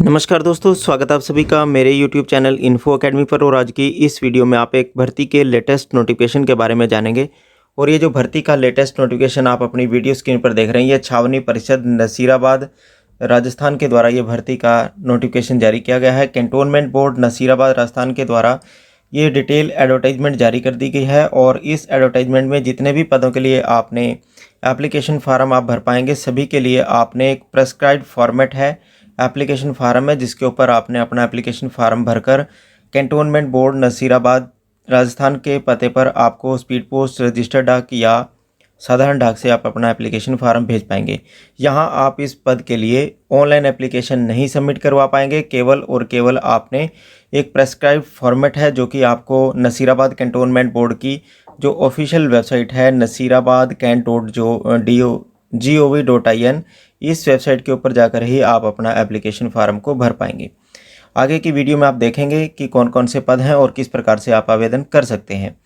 नमस्कार दोस्तों, स्वागत है आप सभी का मेरे YouTube चैनल इन्फो अकेडमी पर। और आज की इस वीडियो में आप एक भर्ती के लेटेस्ट नोटिफिकेशन के बारे में जानेंगे। और ये जो भर्ती का लेटेस्ट नोटिफिकेशन आप अपनी वीडियो स्क्रीन पर देख रहे हैं, ये छावनी परिषद नसीराबाद राजस्थान के द्वारा ये भर्ती का नोटिफिकेशन जारी किया गया है। कैंटोनमेंट बोर्ड नसीराबाद राजस्थान के द्वारा ये डिटेल एडवर्टाइजमेंट जारी कर दी गई है। और इस एडवर्टाइजमेंट में जितने भी पदों के लिए आपने एप्लीकेशन फार्म आप भर पाएंगे, सभी के लिए आपने एक प्रेस्क्राइब्ड फॉर्मेट है, एप्लीकेशन फार्म है, जिसके ऊपर आपने अपना एप्लीकेशन फार्म भरकर कैंटोनमेंट बोर्ड नसीराबाद राजस्थान के पते पर आपको स्पीड पोस्ट, रजिस्टर्ड डाक या साधारण डाक से आप अपना एप्लीकेशन फार्म भेज पाएंगे। यहाँ आप इस पद के लिए ऑनलाइन एप्लीकेशन नहीं सबमिट करवा पाएंगे, केवल और केवल आपने एक प्रेस्क्राइब्ड फॉर्मेट है जो कि आपको नसीराबाद कैंटोनमेंट बोर्ड की जो ऑफिशियल वेबसाइट है nasirabad.gov.in, इस वेबसाइट के ऊपर जाकर ही आप अपना एप्लीकेशन फार्म को भर पाएंगे। आगे की वीडियो में आप देखेंगे कि कौन कौन से पद हैं और किस प्रकार से आप आवेदन कर सकते हैं।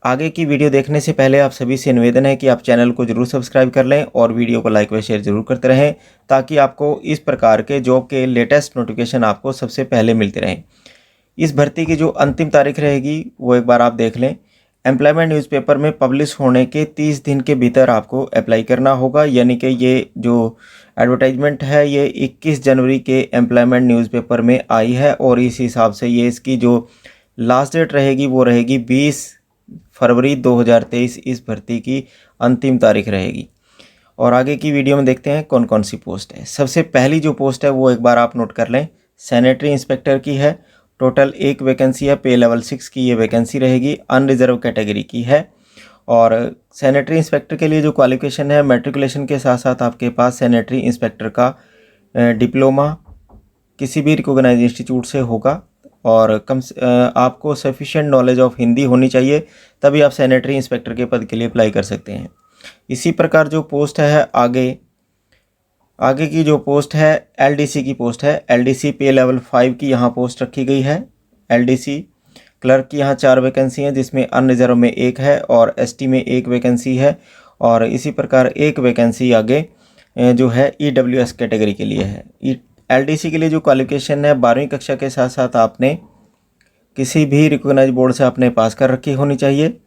आगे की वीडियो देखने से पहले आप सभी से निवेदन है कि आप चैनल को जरूर सब्सक्राइब कर लें और वीडियो को लाइक व शेयर जरूर करते रहें, ताकि आपको इस प्रकार के जॉब के लेटेस्ट नोटिफिकेशन आपको सबसे पहले मिलते रहें। इस भर्ती की जो अंतिम तारीख रहेगी वो एक बार आप देख लें। एम्प्लॉयमेंट न्यूज़पेपर में पब्लिश होने के 30 दिन के भीतर आपको अप्लाई करना होगा, यानी कि ये जो एडवर्टाइजमेंट है ये 21 जनवरी के एम्प्लॉयमेंट न्यूज़पेपर में आई है। और इस हिसाब से ये इसकी जो लास्ट डेट रहेगी वो रहेगी 20 फरवरी 2023, इस भर्ती की अंतिम तारीख रहेगी। और आगे की वीडियो में देखते हैं कौन कौन सी पोस्ट है। सबसे पहली जो पोस्ट है वो एक बार आप नोट कर लें, सैनिटरी इंस्पेक्टर की है। टोटल एक वैकेंसी है, पे लेवल 6 की ये वैकेंसी रहेगी, अनरिजर्व कैटेगरी की है। और सैनिटरी इंस्पेक्टर के लिए जो क्वालिफिकेशन है, मैट्रिकुलेशन के साथ साथ आपके पास सैनिटरी इंस्पेक्टर का डिप्लोमा किसी भी रिकॉग्नाइज इंस्टीट्यूट से होगा। और आपको सफिशिएंट नॉलेज ऑफ हिंदी होनी चाहिए, तभी आप सैनिटरी इंस्पेक्टर के पद के लिए अप्लाई कर सकते हैं। इसी प्रकार जो पोस्ट है आगे की जो पोस्ट है एलडीसी की पोस्ट है। एलडीसी पे लेवल 5 की यहाँ पोस्ट रखी गई है। एलडीसी क्लर्क की यहाँ 4 वैकेंसी हैं, जिसमें अनरिजर्व में 1 है और एसटी में 1 वैकेंसी है। और इसी प्रकार 1 वैकेंसी आगे जो है ईडब्ल्यूएस कैटेगरी के लिए है। एलडीसी के लिए जो क्वालिफिकेशन है, 12वीं कक्षा के साथ साथ आपने किसी भी रिकॉग्नाइज बोर्ड से आपने पास कर रखी होनी चाहिए।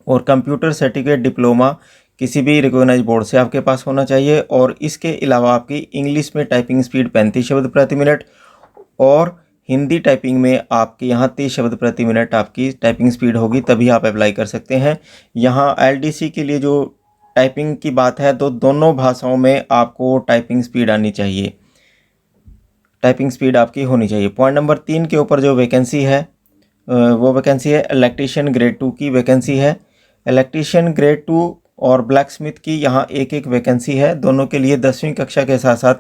और कंप्यूटर सर्टिफिकेट डिप्लोमा किसी भी रिकॉग्नाइज बोर्ड से आपके पास होना चाहिए। और इसके अलावा आपकी इंग्लिश में टाइपिंग स्पीड 35 शब्द प्रति मिनट और हिंदी टाइपिंग में आपके यहाँ 30 शब्द प्रति मिनट आपकी टाइपिंग स्पीड होगी, तभी आप अप्लाई कर सकते हैं। यहाँ एलडीसी के लिए जो टाइपिंग की बात है, तो दोनों भाषाओं में आपको टाइपिंग स्पीड आनी चाहिए, टाइपिंग स्पीड आपकी होनी चाहिए। पॉइंट नंबर 3 के ऊपर जो वैकेंसी है वो वैकेंसी है इलेक्ट्रीशियन ग्रेड 2 की वैकेंसी है। इलेक्ट्रीशियन ग्रेड 2 और ब्लैक स्मिथ की यहाँ एक एक वैकेंसी है, दोनों के लिए 10वीं कक्षा के साथ साथ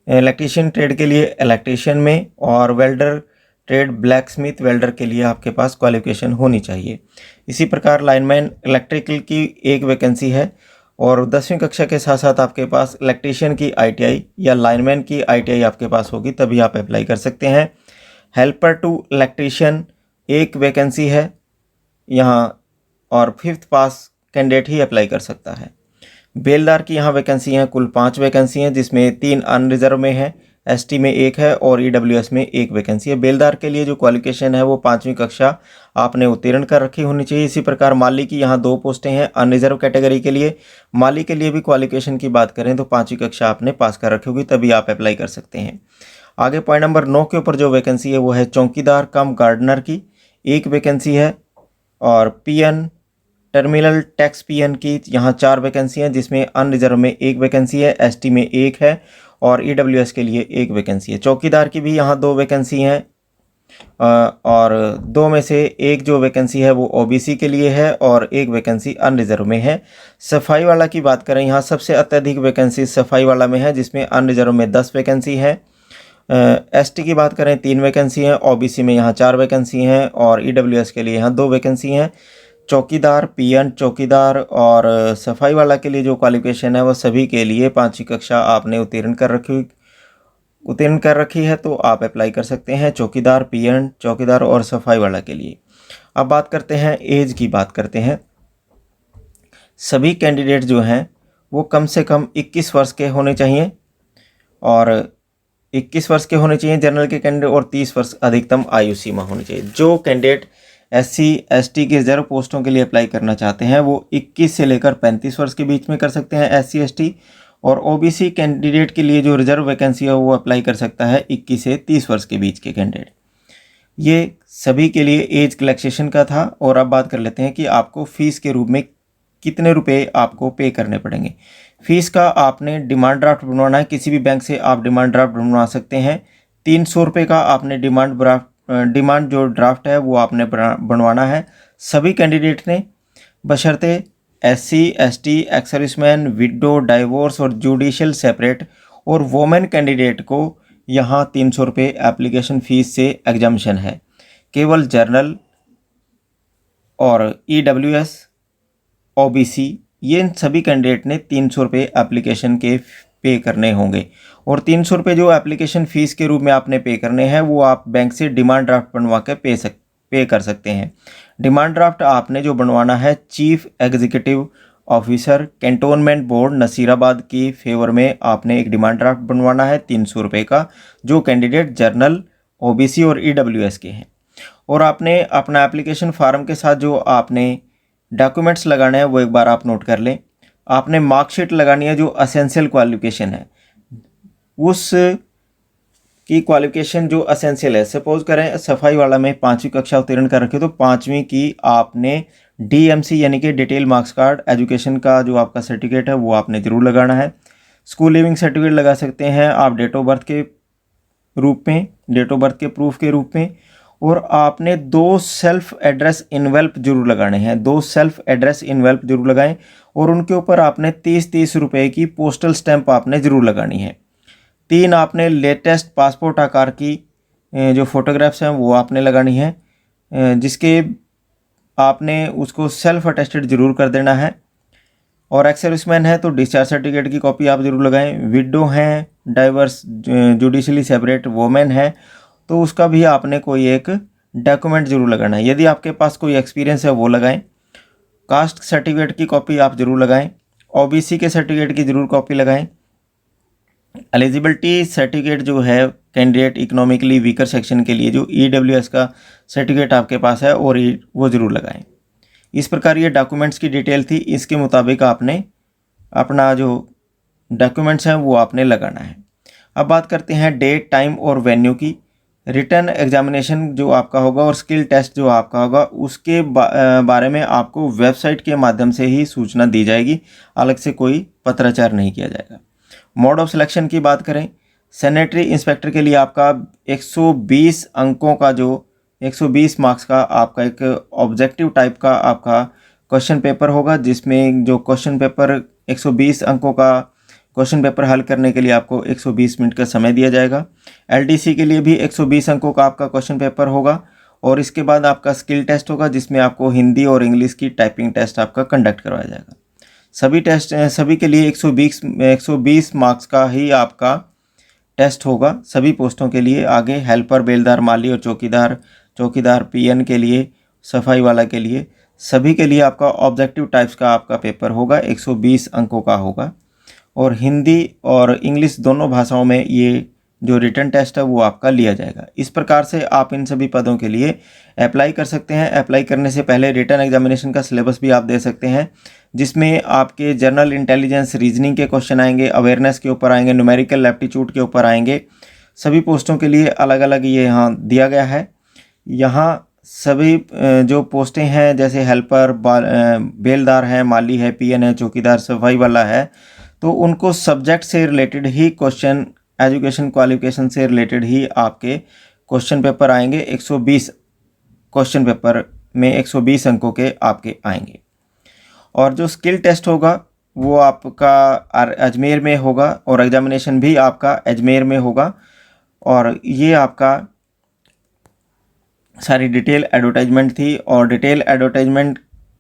इलेक्ट्रीशियन ट्रेड के लिए इलेक्ट्रीशियन में और welder trade black Smith welder के लिए आपके पास क्वालिफिकेशन होनी चाहिए। इसी प्रकार लाइनमैन इलेक्ट्रिकल की एक वैकेंसी है और 10वीं कक्षा के साथ साथ आपके पास इलेक्ट्रीशियन की आईटीआई या लाइनमैन की आईटीआई आपके पास होगी, तभी आप अप्लाई कर सकते हैं। हेल्पर टू इलेक्ट्रीशियन एक वैकेंसी है यहाँ और 5th पास कैंडिडेट ही अप्लाई कर सकता है। बेलदार की यहाँ वैकेंसी हैं, कुल 5 वैकेंसी हैं, जिसमें 3 अनरिजर्व में है, एसटी में 1 है और ईडब्ल्यूएस में 1 वैकेंसी है। बेलदार के लिए जो क्वालिफिकेशन है वो 5वीं कक्षा आपने उत्तीर्ण कर रखी होनी चाहिए। इसी प्रकार माली की यहाँ 2 पोस्टें हैं अनरिजर्व कैटेगरी के लिए। माली के लिए भी क्वालिफिकेशन की बात करें तो 5वीं कक्षा आपने पास कर रखी होगी, तभी आप अप्लाई कर सकते हैं। आगे पॉइंट नंबर 9 के ऊपर जो वैकेंसी है वो है चौकीदार कम गार्डनर की, 1 वैकेंसी है। और पीएन टर्मिनल टैक्स पीएन की यहाँ 4 वैकेंसी हैं, जिसमें अनरिजर्व में 1 वैकेंसी है, एसटी में 1 है और ईडब्ल्यूएस के लिए 1 वैकेंसी है। चौकीदार की भी यहाँ 2 वैकेंसी हैं और 2 में से 1 जो वैकेंसी है वो ओबीसी के लिए है और 1 वैकेंसी अनरिजर्व में है। सफाई वाला की बात करें, यहाँ सबसे अत्यधिक वैकेंसी सफाई वाला में है, जिसमें अनरिजर्व में 10 वैकेंसी है। एसटी की बात करें 3 वैकेंसी हैं, ओबीसी में यहाँ 4 वैकेंसी हैं और ईडब्ल्यूएस के लिए यहाँ 2 वैकेंसी हैं। चौकीदार, पीएन चौकीदार और सफाई वाला के लिए जो क्वालिफिकेशन है वो सभी के लिए 5वीं कक्षा आपने उत्तीर्ण कर रखी है, तो आप अप्लाई कर सकते हैं चौकीदार, पीएन चौकीदार और सफाई वाला के लिए। अब बात करते हैं एज की बात करते हैं। सभी कैंडिडेट जो हैं वो कम से कम 21 वर्ष के होने चाहिए और 21 वर्ष के होने चाहिए जनरल के कैंडिडेट, और 30 वर्ष अधिकतम आयु सीमा होनी चाहिए। जो कैंडिडेट SC ST की रिजर्व पोस्टों के लिए अप्लाई करना चाहते हैं वो 21 से लेकर 35 वर्ष के बीच में कर सकते हैं SC ST, और OBC कैंडिडेट के लिए जो रिजर्व वैकेंसी है वो अप्लाई कर सकता है 21 से 30 वर्ष के बीच के कैंडिडेट। ये सभी के लिए एज रिलैक्सेशन का था। और अब बात कर लेते हैं कि आपको फ़ीस के रूप में कितने रुपए आपको पे करने पड़ेंगे। फ़ीस का आपने डिमांड ड्राफ्ट बनवाना है, किसी भी बैंक से आप डिमांड ड्राफ्ट बनवा सकते हैं। 300 रुपये का आपने डिमांड जो ड्राफ्ट है वो आपने बनवाना है सभी कैंडिडेट ने, बशर्ते SC ST, ex serviceman, window, divorce और जुडिशियल सेपरेट, और वोमेन कैंडिडेट को यहाँ 300 रुपये एप्लीकेशन फ़ीस से एग्जाम्शन है। केवल जर्नल और EWS OBC ये इन सभी कैंडिडेट ने 300 रुपये एप्लीकेशन के पे करने होंगे, और 300 रुपये जो एप्लीकेशन फ़ीस के रूप में आपने पे करने हैं वो आप बैंक से डिमांड ड्राफ्ट बनवा के पे कर सकते हैं। डिमांड ड्राफ्ट आपने जो बनवाना है chief executive officer cantonment board Nasirabad की फेवर में आपने एक डिमांड ड्राफ्ट बनवाना है 300 रुपये का, जो कैंडिडेट जर्नल, OBC और EWS के हैं। और आपने अपना एप्लीकेशन फार्म के साथ जो आपने डॉक्यूमेंट्स लगाने हैं वो एक बार आप नोट कर लें। आपने मार्कशीट लगानी है जो असेंशियल क्वालिफिकेशन है, उस की क्वालिफिकेशन जो असेंशियल है। सपोज करें सफाई वाला में 5वीं कक्षा उत्तीर्ण कर रखे तो 5वीं की आपने DMC यानी कि डिटेल मार्क्स कार्ड एजुकेशन का जो आपका सर्टिफिकेट है वो आपने ज़रूर लगाना है। स्कूल लिविंग सर्टिफिकेट लगा सकते हैं आप डेट ऑफ बर्थ के रूप में, डेट ऑफ बर्थ के प्रूफ के रूप में। और आपने 2 सेल्फ एड्रेस इन्वेल्प जरूर लगाने हैं, 2 सेल्फ एड्रेस इन्वेल्प जरूर लगाएं, और उनके ऊपर आपने 30-30 रुपये की पोस्टल स्टैंप आपने ज़रूर लगानी है। 3 आपने लेटेस्ट पासपोर्ट आकार की जो फोटोग्राफ्स हैं वो आपने लगानी है, जिसके आपने उसको सेल्फ अटेस्टेड ज़रूर कर देना है। और एक्स सर्विसमैन है तो डिस्चार्ज सर्टिफिकेट की कॉपी आप ज़रूर लगाएं। विडो हैं, डाइवर्स जुडिशली सेपरेट वोमेन है तो उसका भी आपने कोई एक डॉक्यूमेंट ज़रूर लगाना है। यदि आपके पास कोई एक्सपीरियंस है वो लगाएं। कास्ट सर्टिफिकेट की कॉपी आप ज़रूर लगाएं। OBC के सर्टिफिकेट की ज़रूर कॉपी लगाएं। एलिजिबिलिटी सर्टिफिकेट जो है कैंडिडेट इकोनॉमिकली वीकर सेक्शन के लिए जो EWS का सर्टिफिकेट आपके पास है और वो ज़रूर लगाएं। इस प्रकार ये डॉक्यूमेंट्स की डिटेल थी, इसके मुताबिक आपने अपना जो डॉक्यूमेंट्स हैं वो आपने लगाना है। अब बात करते हैं डेट, टाइम और वेन्यू की। रिटन एग्जामिनेशन जो आपका होगा और स्किल टेस्ट जो आपका होगा उसके बारे में आपको वेबसाइट के माध्यम से ही सूचना दी जाएगी, अलग से कोई पत्राचार नहीं किया जाएगा। मोड ऑफ सिलेक्शन की बात करें, सैनिटरी इंस्पेक्टर के लिए आपका 120 अंकों का जो 120 मार्क्स का आपका एक ऑब्जेक्टिव टाइप का आपका क्वेश्चन पेपर होगा, जिसमें जो क्वेश्चन पेपर 120 अंकों का क्वेश्चन पेपर हल करने के लिए आपको 120 मिनट का समय दिया जाएगा। LDC के लिए भी 120 अंकों का आपका क्वेश्चन पेपर होगा, और इसके बाद आपका स्किल टेस्ट होगा जिसमें आपको हिंदी और इंग्लिश की टाइपिंग टेस्ट आपका कंडक्ट करवाया जाएगा। सभी के लिए 120 मार्क्स का ही आपका टेस्ट होगा सभी पोस्टों के लिए। आगे हेल्पर, बेलदार, माली और चौकीदार PN के लिए, सफाई वाला के लिए, सभी के लिए आपका ऑब्जेक्टिव टाइप्स का आपका पेपर होगा, 120 अंकों का होगा। और हिंदी और इंग्लिश दोनों भाषाओं में ये जो रिटन टेस्ट है वो आपका लिया जाएगा। इस प्रकार से आप इन सभी पदों के लिए अप्लाई कर सकते हैं। अप्लाई करने से पहले रिटन एग्जामिनेशन का सिलेबस भी आप दे सकते हैं, जिसमें आपके जनरल इंटेलिजेंस, रीजनिंग के क्वेश्चन आएंगे, अवेयरनेस के ऊपर आएंगे, न्यूमेरिकल एप्टीट्यूड के ऊपर आएंगे। सभी पोस्टों के लिए अलग अलग ये यहाँ दिया गया है। यहाँ सभी जो पोस्टें हैं जैसे हेल्पर, बेलदार है, माली है, PN है, चौकीदार, सफाई वाला है, तो उनको सब्जेक्ट से रिलेटेड ही क्वेश्चन, एजुकेशन क्वालिफिकेशन से रिलेटेड ही आपके क्वेश्चन पेपर आएंगे। 120 क्वेश्चन पेपर में 120 अंकों के आपके आएंगे। और जो स्किल टेस्ट होगा वो आपका अजमेर में होगा, और एग्जामिनेशन भी आपका अजमेर में होगा। और ये आपका सारी डिटेल एडवर्टाइजमेंट थी, और डिटेल एडवर्टाइजमेंट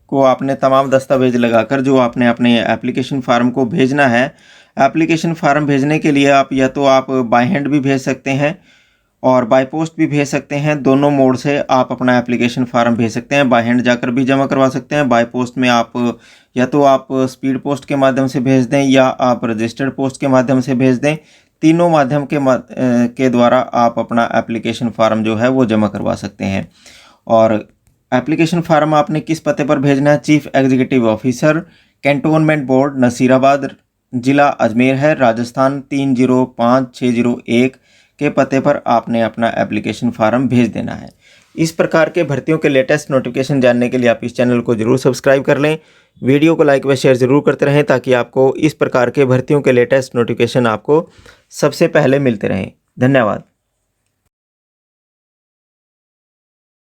को आपने तमाम दस्तावेज लगाकर जो आपने अपने एप्लीकेशन फार्म को भेजना है। एप्लीकेशन फार्म भेजने के लिए आप या तो आप बाय हैंड भी भेज सकते हैं और बाय पोस्ट भी भेज सकते हैं। दोनों मोड से आप अपना एप्लीकेशन फार्म भेज सकते हैं। बाय हैंड जाकर भी जमा करवा सकते हैं। बाय पोस्ट में आप या तो आप स्पीड पोस्ट के माध्यम से भेज दें या आप रजिस्टर्ड पोस्ट के माध्यम से भेज दें। तीनों माध्यम के द्वारा आप अपना एप्लीकेशन फार्म जो है वो जमा करवा सकते हैं। और एप्लीकेशन फार्म आपने किस पते पर भेजना है? Chief executive officer, cantonment board, Nasirabad, जिला अजमेर है, राजस्थान 305601 के पते पर आपने अपना एप्लीकेशन फार्म भेज देना है। इस प्रकार के भर्तियों के लेटेस्ट नोटिफिकेशन जानने के लिए आप इस चैनल को जरूर सब्सक्राइब कर लें। वीडियो को लाइक व शेयर ज़रूर करते रहें ताकि आपको इस प्रकार के भर्तियों के लेटेस्ट नोटिफिकेशन आपको सबसे पहले मिलते रहें। धन्यवाद।